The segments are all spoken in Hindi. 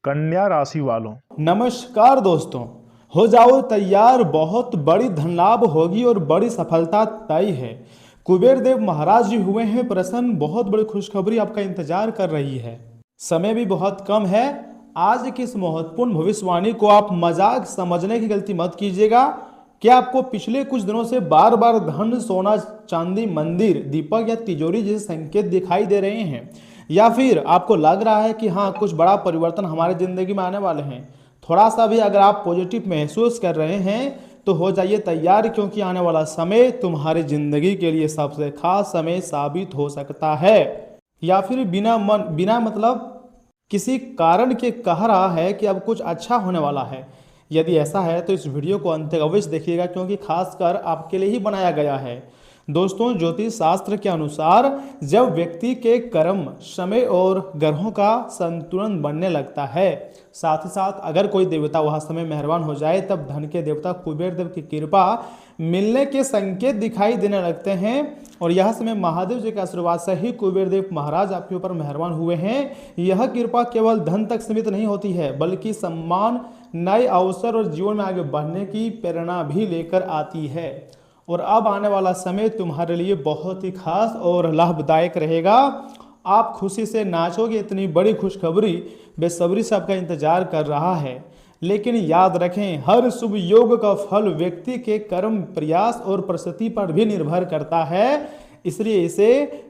कन्या राशि वालों, नमस्कार दोस्तों। हो जाओ तैयार, बहुत बड़ी धन लाभ होगी और बड़ी सफलता तय है। कुबेर देव महाराज जी हुए हैं प्रसन्न, बहुत बड़ी खुशखबरी आपका इंतजार कर रही है। समय भी बहुत कम है। आज की इस महत्वपूर्ण भविष्यवाणी को आप मजाक समझने की गलती मत कीजिएगा। क्या आपको पिछले कुछ दिनों से बार बार धन, सोना, चांदी, मंदिर, दीपक या तिजोरी जैसे संकेत दिखाई दे रहे हैं, या फिर आपको लग रहा है कि हाँ कुछ बड़ा परिवर्तन हमारे जिंदगी में आने वाले हैं? थोड़ा सा भी अगर आप पॉजिटिव महसूस कर रहे हैं तो हो जाइए तैयार, क्योंकि आने वाला समय तुम्हारी जिंदगी के लिए सबसे खास समय साबित हो सकता है। या फिर बिना मतलब किसी कारण के कह रहा है कि अब कुछ अच्छा होने वाला है। यदि ऐसा है तो इस वीडियो को अंत तक अवश्य देखिएगा, क्योंकि खासकर आपके लिए ही बनाया गया है। दोस्तों, ज्योतिष शास्त्र के अनुसार जब व्यक्ति के कर्म, समय और ग्रहों का संतुलन बनने लगता है, साथ ही साथ अगर कोई देवता वह समय मेहरबान हो जाए, तब धन के देवता कुबेर देव की कृपा मिलने के संकेत दिखाई देने लगते हैं। और यह समय महादेव जी के आशीर्वाद से ही कुबेर देव महाराज आपके ऊपर मेहरबान हुए हैं। यह कृपा केवल धन तक सीमित नहीं होती है, बल्कि सम्मान, नए अवसर और जीवन में आगे बढ़ने की प्रेरणा भी लेकर आती है। और अब आने वाला समय तुम्हारे लिए बहुत ही खास और लाभदायक रहेगा। आप खुशी से नाचोगे, इतनी बड़ी खुशखबरी बेसब्री से आपका इंतजार कर रहा है। लेकिन याद रखें, हर शुभ योग का फल व्यक्ति के कर्म, प्रयास और परिस्थिति पर भी निर्भर करता है। इसलिए इसे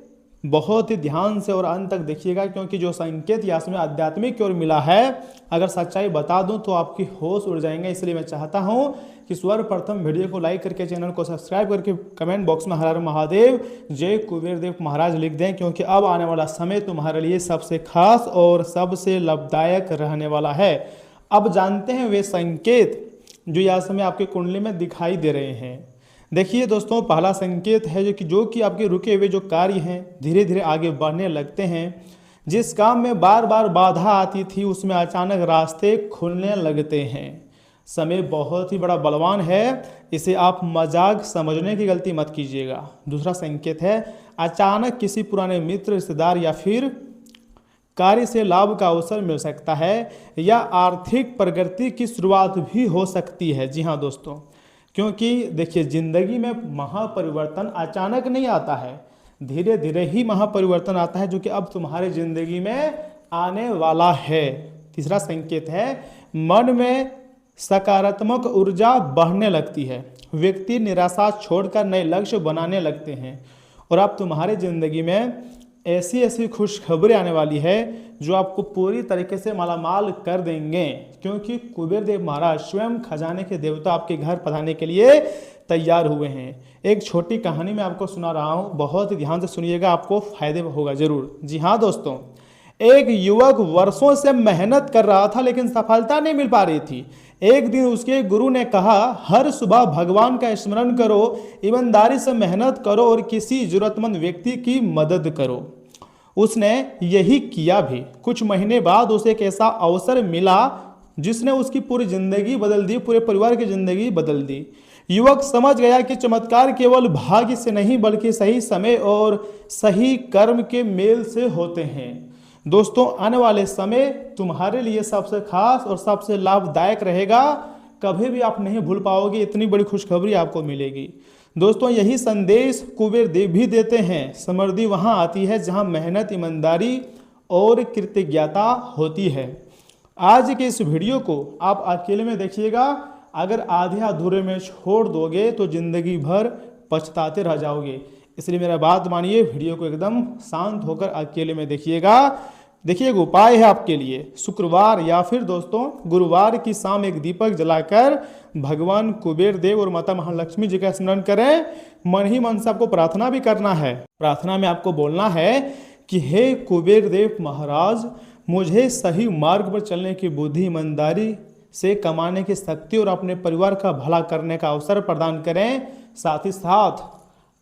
बहुत ही ध्यान से और अंत तक देखिएगा, क्योंकि जो संकेत या में आध्यात्मिक की ओर मिला है, अगर सच्चाई बता दूं तो आपकी होश उड़ जाएंगे। इसलिए मैं चाहता हूं कि सर्वप्रथम वीडियो को लाइक करके, चैनल को सब्सक्राइब करके कमेंट बॉक्स में हर हर महादेव, जय कुबेर देव महाराज लिख दें, क्योंकि अब आने वाला समय तुम्हारे लिए सबसे खास और सबसे लाभदायक रहने वाला है। अब जानते हैं वे संकेत जो यह समय आपके कुंडली में दिखाई दे रहे हैं। देखिए दोस्तों, पहला संकेत है जो कि आपके रुके हुए जो कार्य हैं धीरे धीरे आगे बढ़ने लगते हैं। जिस काम में बार बार बाधा आती थी, उसमें अचानक रास्ते खुलने लगते हैं। समय बहुत ही बड़ा बलवान है, इसे आप मजाक समझने की गलती मत कीजिएगा। दूसरा संकेत है, अचानक किसी पुराने मित्र, रिश्तेदार या फिर कार्य से लाभ का अवसर मिल सकता है, या आर्थिक प्रगति की शुरुआत भी हो सकती है। जी हाँ दोस्तों, क्योंकि देखिए जिंदगी में महापरिवर्तन अचानक नहीं आता है, धीरे धीरे ही महापरिवर्तन आता है, जो कि अब तुम्हारे जिंदगी में आने वाला है। तीसरा संकेत है, मन में सकारात्मक ऊर्जा बढ़ने लगती है। व्यक्ति निराशा छोड़कर नए लक्ष्य बनाने लगते हैं। और अब तुम्हारे जिंदगी में ऐसी ऐसी खुशखबरी आने वाली है जो आपको पूरी तरीके से मालामाल कर देंगे, क्योंकि कुबेर देव महाराज स्वयं खजाने के देवता आपके घर पधारने के लिए तैयार हुए हैं। एक छोटी कहानी मैं आपको सुना रहा हूँ, बहुत ही ध्यान से सुनिएगा, आपको फायदे होगा जरूर। जी हाँ दोस्तों, एक युवक वर्षों से मेहनत कर रहा था, लेकिन सफलता नहीं मिल पा रही थी। एक दिन उसके गुरु ने कहा, हर सुबह भगवान का स्मरण करो, ईमानदारी से मेहनत करो और किसी जरूरतमंद व्यक्ति की मदद करो। उसने यही किया भी। कुछ महीने बाद उसे एक ऐसा अवसर मिला जिसने उसकी पूरी जिंदगी बदल दी, पूरे परिवार की जिंदगी बदल दी। युवक समझ गया कि चमत्कार केवल भाग्य से नहीं, बल्कि सही समय और सही कर्म के मेल से होते हैं। दोस्तों, आने वाले समय तुम्हारे लिए सबसे खास और सबसे लाभदायक रहेगा। कभी भी आप नहीं भूल पाओगे, इतनी बड़ी खुशखबरी आपको मिलेगी। दोस्तों, यही संदेश कुबेर देव भी देते हैं। समृद्धि वहां आती है जहां मेहनत, ईमानदारी और कृतज्ञता होती है। आज के इस वीडियो को आप अकेले में देखिएगा। अगर आधे अधूरे में छोड़ दोगे तो जिंदगी भर पछताते रह जाओगे। इसलिए मेरा बात मानिए, वीडियो को एकदम शांत होकर अकेले में देखिएगा। देखिए, एक उपाय है आपके लिए। शुक्रवार या फिर दोस्तों गुरुवार की शाम एक दीपक जलाकर भगवान कुबेर देव और माता महालक्ष्मी जी का स्मरण करें। मन ही मन से आपको प्रार्थना भी करना है। प्रार्थना में आपको बोलना है कि हे कुबेर देव महाराज, मुझे सही मार्ग पर चलने की बुद्धि, ईमानदारी से कमाने की शक्ति और अपने परिवार का भला करने का अवसर प्रदान करें। साथ ही साथ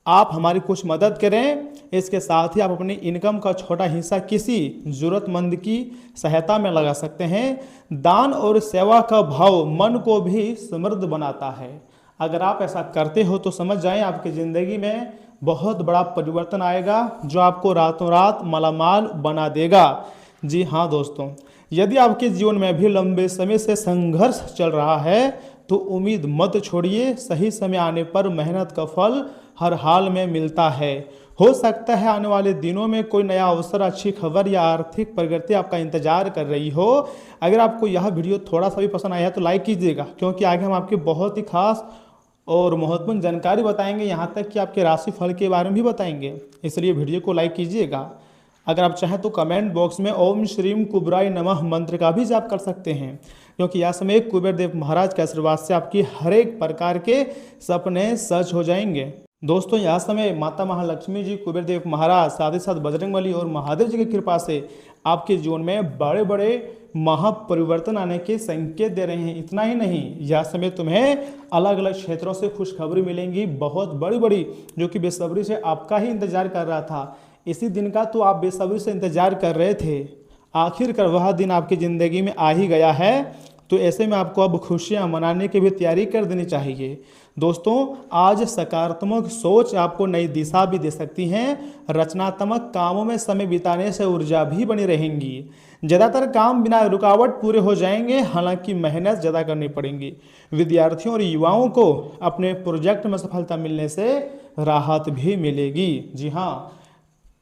आप हमारी कुछ मदद करें। इसके साथ ही आप अपनी इनकम का छोटा हिस्सा किसी जरूरतमंद की सहायता में लगा सकते हैं। दान और सेवा का भाव मन को भी समृद्ध बनाता है। अगर आप ऐसा करते हो तो समझ जाएं, आपकी ज़िंदगी में बहुत बड़ा परिवर्तन आएगा, जो आपको रातों रात मालामाल बना देगा। जी हाँ दोस्तों, यदि आपके जीवन में भी लंबे समय से संघर्ष चल रहा है तो उम्मीद मत छोड़िए, सही समय आने पर मेहनत का फल हर हाल में मिलता है। हो सकता है आने वाले दिनों में कोई नया अवसर, अच्छी खबर या आर्थिक प्रगति आपका इंतजार कर रही हो। अगर आपको यह वीडियो थोड़ा सा भी पसंद आया है तो लाइक कीजिएगा, क्योंकि आगे हम आपके बहुत ही खास और महत्वपूर्ण जानकारी बताएंगे, यहाँ तक कि आपके राशि फल के बारे में भी बताएंगे, इसलिए वीडियो को लाइक कीजिएगा। अगर आप चाहें तो कमेंट बॉक्स में ओम श्रीम कुबराय नमः मंत्र का भी जाप कर सकते हैं, क्योंकि यह समय कुबेर देव महाराज के आशीर्वाद से आपकी हर एक प्रकार के सपने सच हो जाएंगे। दोस्तों, यह समय माता महालक्ष्मी जी, कुबेर देव महाराज, साथ ही साथ बजरंगबली और महादेव जी की कृपा से आपके जीवन में बड़े बड़े महापरिवर्तन आने के संकेत दे रहे हैं। इतना ही नहीं, यह समय तुम्हें अलग अलग क्षेत्रों से खुशखबरी मिलेंगी, बहुत बड़ी बड़ी, जो कि बेसब्री से आपका ही इंतजार कर रहा था। इसी दिन का तो आप बेसब्री से इंतजार कर रहे थे, आखिरकार वह दिन आपकी ज़िंदगी में आ ही गया है। तो ऐसे में आपको अब खुशियां मनाने की भी तैयारी कर देनी चाहिए। दोस्तों, आज सकारात्मक सोच आपको नई दिशा भी दे सकती हैं। रचनात्मक कामों में समय बिताने से ऊर्जा भी बनी रहेंगी। ज़्यादातर काम बिना रुकावट पूरे हो जाएंगे, हालांकि मेहनत ज़्यादा करनी पड़ेगी। विद्यार्थियों और युवाओं को अपने प्रोजेक्ट में सफलता मिलने से राहत भी मिलेगी। जी हाँ,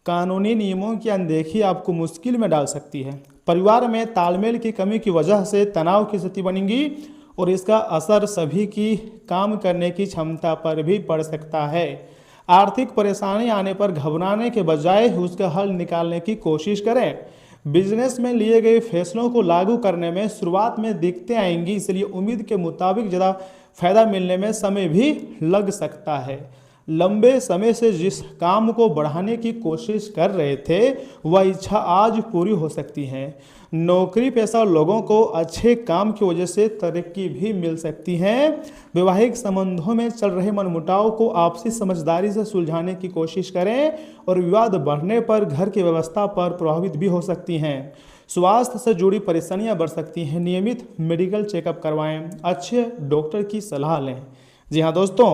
कानूनी नियमों की अनदेखी आपको मुश्किल में डाल सकती है। परिवार में तालमेल की कमी की वजह से तनाव की स्थिति बनेगी और इसका असर सभी की काम करने की क्षमता पर भी पड़ सकता है। आर्थिक परेशानी आने पर घबराने के बजाय उसका हल निकालने की कोशिश करें। बिजनेस में लिए गए फैसलों को लागू करने में शुरुआत में दिक्कतें आएंगी, इसलिए उम्मीद के मुताबिक ज़्यादा फायदा मिलने में समय भी लग सकता है। लंबे समय से जिस काम को बढ़ाने की कोशिश कर रहे थे वह इच्छा आज पूरी हो सकती है। नौकरी पेशा लोगों को अच्छे काम की वजह से तरक्की भी मिल सकती है। वैवाहिक संबंधों में चल रहे मनमुटाव को आपसी समझदारी से सुलझाने की कोशिश करें और विवाद बढ़ने पर घर की व्यवस्था पर प्रभावित भी हो सकती हैं। स्वास्थ्य से जुड़ी परेशानियां बढ़ सकती हैं। नियमित मेडिकल चेकअप करवाएं, अच्छे डॉक्टर की सलाह लें। जी हाँ दोस्तों,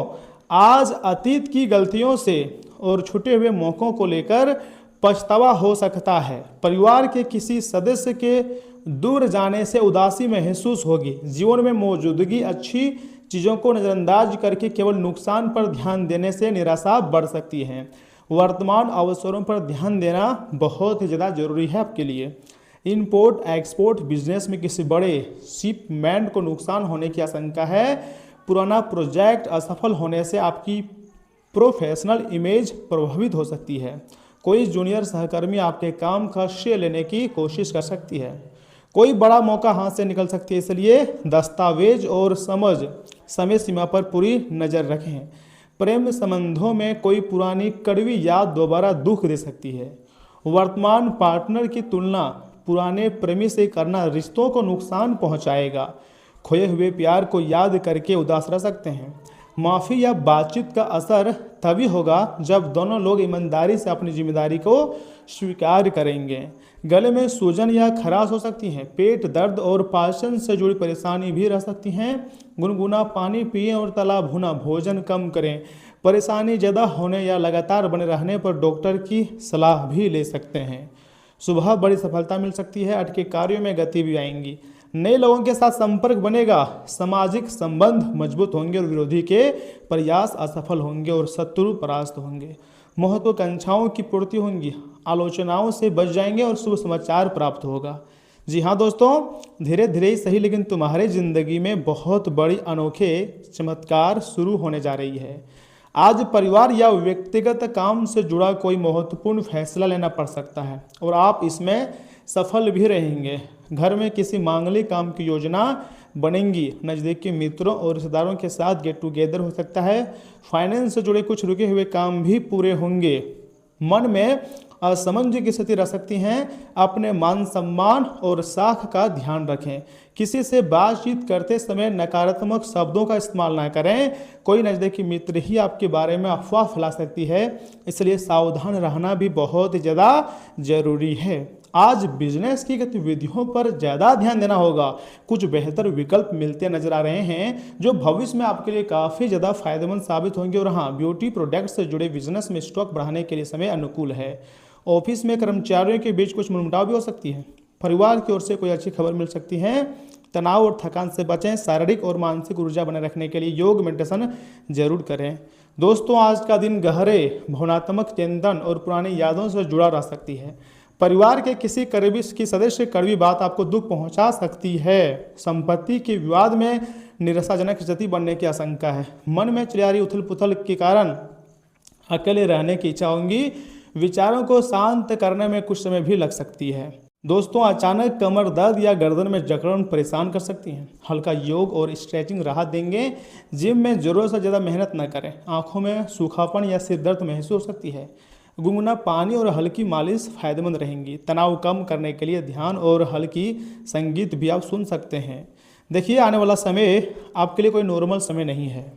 आज अतीत की गलतियों से और छूटे हुए मौक़ों को लेकर पछतावा हो सकता है। परिवार के किसी सदस्य के दूर जाने से उदासी महसूस होगी। जीवन में मौजूदगी अच्छी चीज़ों को नज़रअंदाज करके केवल नुकसान पर ध्यान देने से निराशा बढ़ सकती है। वर्तमान अवसरों पर ध्यान देना बहुत ही ज़्यादा जरूरी है आपके लिए। इंपोर्ट एक्सपोर्ट बिजनेस में किसी बड़े शिपमेंट को नुकसान होने की आशंका है। पुराना प्रोजेक्ट असफल होने से आपकी प्रोफेशनल इमेज प्रभावित हो सकती है। कोई जूनियर सहकर्मी आपके काम का श्रेय लेने की कोशिश कर सकती है। कोई बड़ा मौका हाथ से निकल सकती है, इसलिए दस्तावेज और समय सीमा पर पूरी नज़र रखें। प्रेम संबंधों में कोई पुरानी कड़वी याद दोबारा दुख दे सकती है। वर्तमान पार्टनर की तुलना पुराने प्रेमी से करना रिश्तों को नुकसान पहुंचाएगा। खोए हुए प्यार को याद करके उदास रह सकते हैं। माफ़ी या बातचीत का असर तभी होगा जब दोनों लोग ईमानदारी से अपनी जिम्मेदारी को स्वीकार करेंगे। गले में सूजन या खराश हो सकती है। पेट दर्द और पाचन से जुड़ी परेशानी भी रह सकती हैं। गुनगुना पानी पिएं और तला भुना भोजन कम करें। परेशानी ज़्यादा होने या लगातार बने रहने पर डॉक्टर की सलाह भी ले सकते हैं। सुबह बड़ी सफलता मिल सकती है। अटके कार्यों में गति भी आएंगी। नए लोगों के साथ संपर्क बनेगा। सामाजिक संबंध मजबूत होंगे और विरोधी के प्रयास असफल होंगे और शत्रु परास्त होंगे। महत्वाकांक्षाओं की पूर्ति होंगी। आलोचनाओं से बच जाएंगे और शुभ समाचार प्राप्त होगा। जी हाँ दोस्तों, धीरे धीरे ही सही लेकिन तुम्हारी ज़िंदगी में बहुत बड़ी अनोखे चमत्कार शुरू होने जा रही है। आज परिवार या व्यक्तिगत काम से जुड़ा कोई महत्वपूर्ण फैसला लेना पड़ सकता है और आप इसमें सफल भी रहेंगे। घर में किसी मांगलिक काम की योजना बनेंगी। नज़दीकी मित्रों और रिश्तेदारों के साथ गेट टुगेदर हो सकता है। फाइनेंस से जुड़े कुछ रुके हुए काम भी पूरे होंगे। मन में असमंजस की स्थिति रह सकती हैं। अपने मान सम्मान और साख का ध्यान रखें। किसी से बातचीत करते समय नकारात्मक शब्दों का इस्तेमाल ना करें। कोई नज़दीकी मित्र ही आपके बारे में अफवाह फैला सकती है, इसलिए सावधान रहना भी बहुत ज़्यादा जरूरी है। आज बिजनेस की गतिविधियों पर ज़्यादा ध्यान देना होगा। कुछ बेहतर विकल्प मिलते नजर आ रहे हैं जो भविष्य में आपके लिए काफ़ी ज़्यादा फायदेमंद साबित होंगे। और हाँ, ब्यूटी प्रोडक्ट से जुड़े बिजनेस में स्टॉक बढ़ाने के लिए समय अनुकूल है। ऑफिस में कर्मचारियों के बीच कुछ मनमुटाव भी हो सकती है। परिवार की ओर से कोई अच्छी खबर मिल सकती है। तनाव और थकान से बचें। शारीरिक और मानसिक ऊर्जा बनाए रखने के लिए योग मेडिटेशन जरूर करें। दोस्तों, आज का दिन गहरे भावनात्मक चिंतन और पुरानी यादों से जुड़ा रह सकती है। परिवार के किसी करीबी की सदस्य कड़वी बात आपको दुख पहुंचा सकती है। संपत्ति के विवाद में निराशाजनक स्थिति बनने की आशंका है। मन में चिड़ियारी उथल पुथल के कारण अकेले रहने की इच्छा होगी। विचारों को शांत करने में कुछ समय भी लग सकती है। दोस्तों, अचानक कमर दर्द या गर्दन में जकड़न परेशान कर सकती हैं। हल्का योग और स्ट्रेचिंग राहत देंगे। जिम में ज़रूरत से ज़्यादा मेहनत न करें। आंखों में सूखापन या सिर दर्द महसूस हो सकती है। गुनगुना पानी और हल्की मालिश फायदेमंद रहेंगी। तनाव कम करने के लिए ध्यान और हल्की संगीत भी आप सुन सकते हैं। देखिए, आने वाला समय आपके लिए कोई नॉर्मल समय नहीं है,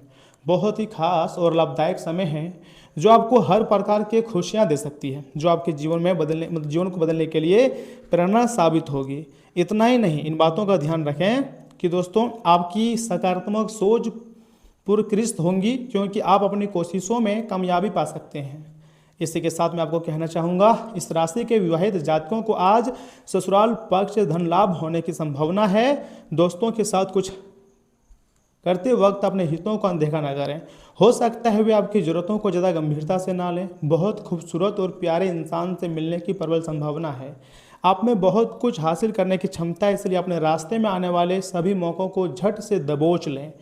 बहुत ही खास और लाभदायक समय है जो आपको हर प्रकार की खुशियां दे सकती है, जो आपके जीवन में जीवन को बदलने के लिए प्रेरणा साबित होगी। इतना ही नहीं, इन बातों का ध्यान रखें कि दोस्तों आपकी सकारात्मक सोच पुरस्कृत होंगी, क्योंकि आप अपनी कोशिशों में कामयाबी पा सकते हैं। इसी के साथ मैं आपको कहना चाहूँगा, इस राशि के विवाहित जातकों को आज ससुराल पक्ष से धन लाभ होने की संभावना है। दोस्तों के साथ कुछ करते वक्त अपने हितों को अनदेखा न करें। हो सकता है वे आपकी ज़रूरतों को ज़्यादा गंभीरता से ना लें। बहुत खूबसूरत और प्यारे इंसान से मिलने की प्रबल संभावना है। आप में बहुत कुछ हासिल करने की क्षमता है, इसलिए अपने रास्ते में आने वाले सभी मौक़ों को झट से दबोच लें।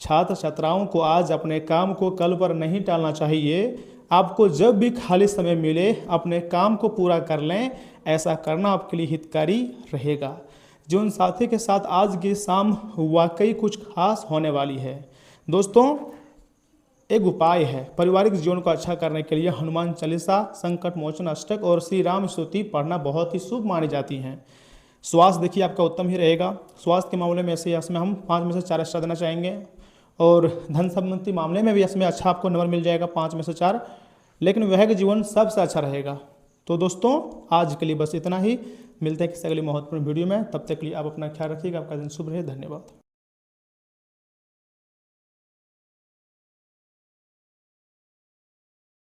छात्र छात्राओं को आज अपने काम को कल पर नहीं टालना चाहिए। आपको जब भी खाली समय मिले अपने काम को पूरा कर लें। ऐसा करना आपके लिए हितकारी रहेगा। जीवन साथी के साथ आज की शाम वाकई कुछ खास होने वाली है। दोस्तों, एक उपाय है पारिवारिक जीवन को अच्छा करने के लिए हनुमान चालीसा, संकट मोचन अष्टक और श्री राम स्तुति पढ़ना बहुत ही शुभ मानी जाती हैं। स्वास्थ्य देखिए आपका उत्तम ही रहेगा। स्वास्थ्य के मामले में ऐसे इसमें हम 5 में से 4 एक्स्ट्रा देना चाहेंगे, और धन संबंधी मामले में भी इसमें अच्छा आपको नंबर मिल जाएगा 5 में से 4, लेकिन वैवाहिक जीवन सबसे अच्छा रहेगा। तो दोस्तों, आज के लिए बस इतना ही। मिलते हैं किसी अगली महत्वपूर्ण वीडियो में। तब तक के लिए आप अपना ख्याल रखिएगा। आपका दिन शुभ रहे। धन्यवाद।